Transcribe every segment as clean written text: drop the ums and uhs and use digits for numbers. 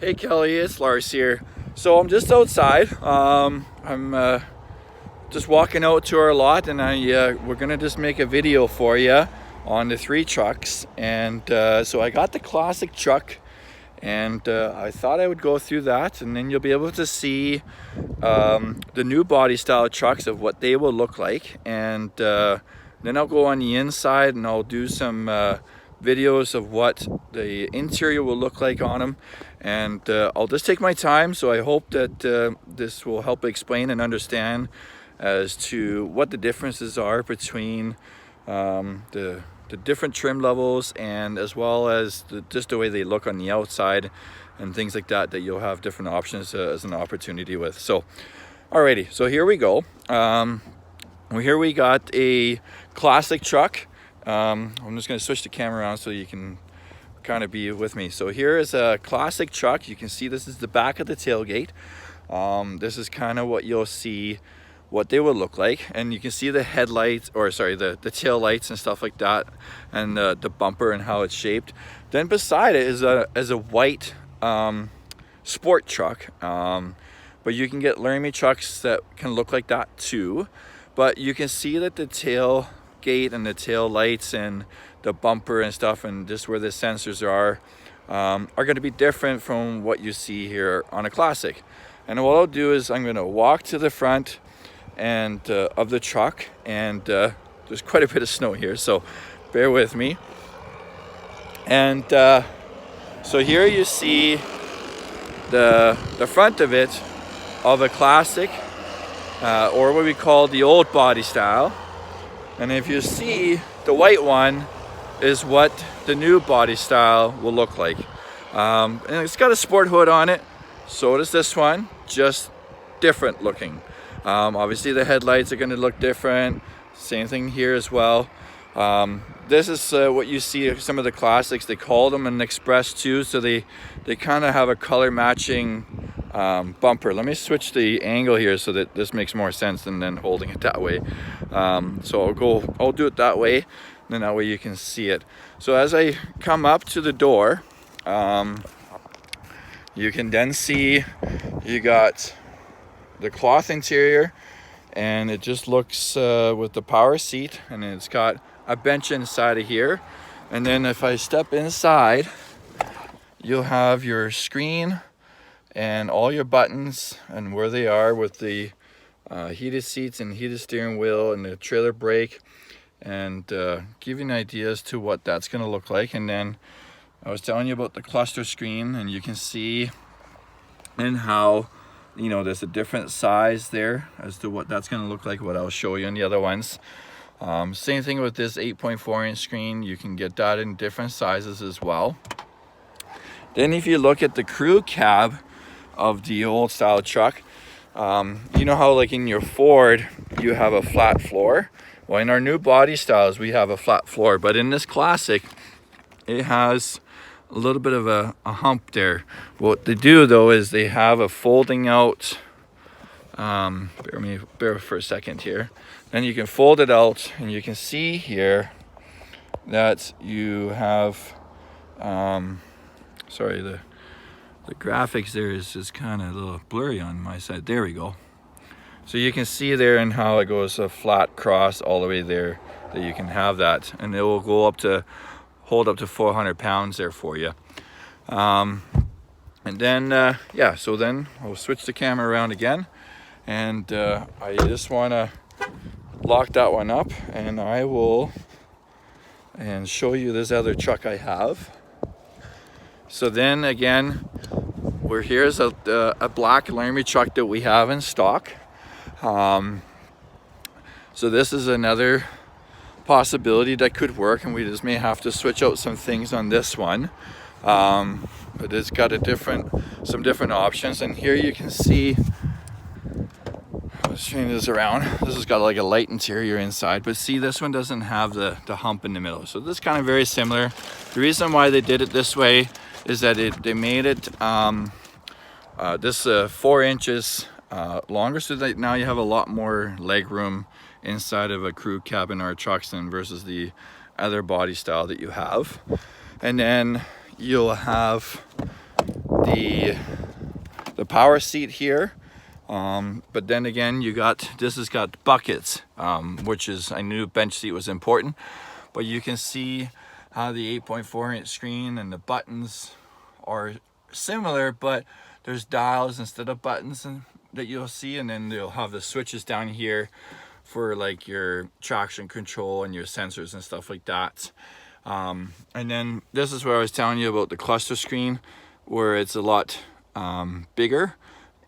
Hey Kelly, it's Lars here. So I'm just outside. I'm just walking out to our lot, and we're gonna just make a video for you on the three trucks. And so I got the classic truck, and I thought I would go through that, and then you'll be able to see the new body style trucks of what they will look like. And then I'll go on the inside and I'll do some videos of what the interior will look like on them. And I'll just take my time, so I hope that this will help explain and understand as to what the differences are between the different trim levels, and as well as just the way they look on the outside and things like that, that you'll have different options as an opportunity with. So alrighty, so here we go. Here we got a classic truck. I'm just going to switch the camera around so you can kind of be with me. So here is a classic truck. You can see this is the back of the tailgate. This is kind of what you'll see what they will look like, and you can see the headlights, or sorry, the tail lights and stuff like that, and the bumper and how it's shaped. Then beside it is a white sport truck, but you can get Laramie trucks that can look like that too. But you can see that the tailgate and the tail lights and the bumper and stuff, and just where the sensors are going to be different from what you see here on a classic. And what I'll do is I'm going to walk to the front and of the truck, and there's quite a bit of snow here, so bear with me. And so here you see the front of it of a classic, or what we call the old body style. And if you see, the white one is what the new body style will look like. And it's got a sport hood on it, so does this one, just different looking. Obviously the headlights are going to look different, same thing here as well. This is what you see some of the classics. They call them an express too, so they kind of have a color matching bumper. Let me switch the angle here so that this makes more sense than then holding it that way. So I'll do it that way, then that way you can see it. So as I come up to the door, you can then see you got the cloth interior, and it just looks with the power seat, and it's got a bench inside of here. And then if I step inside, you'll have your screen and all your buttons and where they are, with the heated seats and heated steering wheel and the trailer brake, and give you an idea as to what that's going to look like. And then I was telling you about the cluster screen, and you can see and how, you know, there's a different size there as to what that's going to look like, what I'll show you in the other ones. Same thing with this 8.4 inch screen. You can get that in different sizes as well. Then if you look at the crew cab of the old style truck, you know how like in your Ford you have a flat floor? Well, in our new body styles we have a flat floor, but in this classic it has a little bit of a hump there. What they do though is they have a folding out, bear for a second here, then you can fold it out, and you can see here that you have sorry, the graphics there is kind of a little blurry on my side. There we go. So you can see there and how it goes a flat cross all the way there, that you can have that, and it will go up to hold up to 400 pounds there for you. And then yeah, so then I'll switch the camera around again, and I just want to lock that one up, and I will show you this other truck I have. So then again, here's a black Laramie truck that we have in stock. So this is another possibility that could work, and we just may have to switch out some things on this one. But it's got some different options. And here you can see, let's change this around. This has got like a light interior inside, but see, this one doesn't have the hump in the middle. So this is kind of very similar. The reason why they did it this way is that they made it this 4 inches longer, so that now you have a lot more leg room inside of a crew cab in our trucks than versus the other body style that you have. And then you'll have the power seat here. But then again, this has got buckets, which is, I knew bench seat was important, but you can see how the 8.4-inch screen and the buttons are similar, but there's dials instead of buttons that you'll see, and then they'll have the switches down here for like your traction control and your sensors and stuff like that. And then this is where I was telling you about the cluster screen, where it's a lot bigger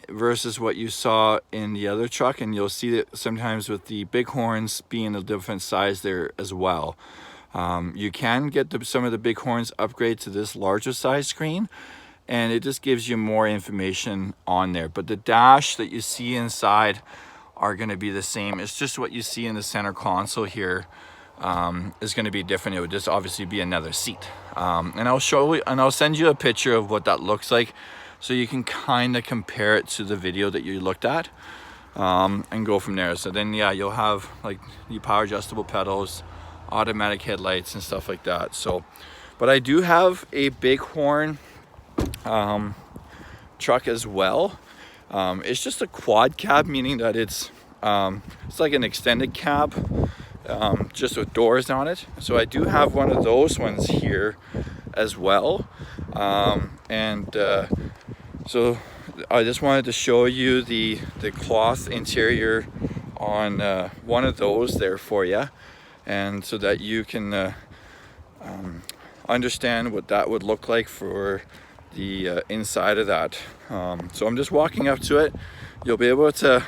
versus what you saw in the other truck, and you'll see that sometimes with the Bighorns being a different size there as well. You can get some of the Bighorns upgrade to this larger size screen, and it just gives you more information on there. But the dash that you see inside are going to be the same. It's just what you see in the center console here is going to be different. It would just obviously be another seat. And I'll show you, and I'll send you a picture of what that looks like, so you can kind of compare it to the video that you looked at, and go from there. So then, yeah, you'll have like the power adjustable pedals, automatic headlights and stuff like that. So, but I do have a Bighorn truck as well. It's just a quad cab, meaning that it's like an extended cab, just with doors on it. So I do have one of those ones here as well. So I just wanted to show you the cloth interior on one of those there for you, and so that you can understand what that would look like for the inside of that. So I'm just walking up to it. You'll be able to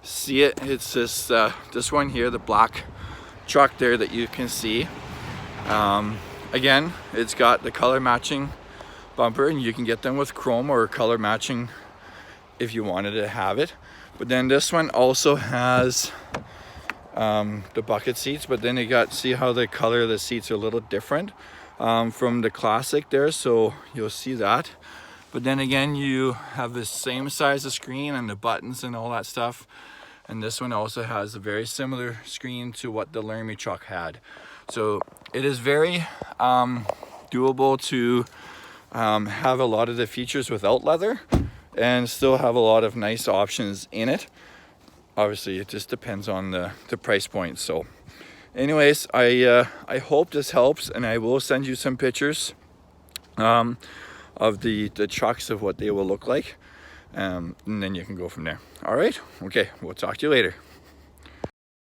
see it. It's this one here, the black truck there that you can see. Again, it's got the color matching bumper, and you can get them with chrome or color matching if you wanted to have it. But then this one also has the bucket seats, but then see how the color of the seats are a little different from the classic there, so you'll see that. But then again, you have the same size of screen and the buttons and all that stuff, and this one also has a very similar screen to what the Laramie truck had. So it is very doable to have a lot of the features without leather and still have a lot of nice options in it. Obviously, it just depends on the price point. So anyways, I hope this helps, and I will send you some pictures of the trucks, of what they will look like, and then you can go from there. All right, okay, we'll talk to you later.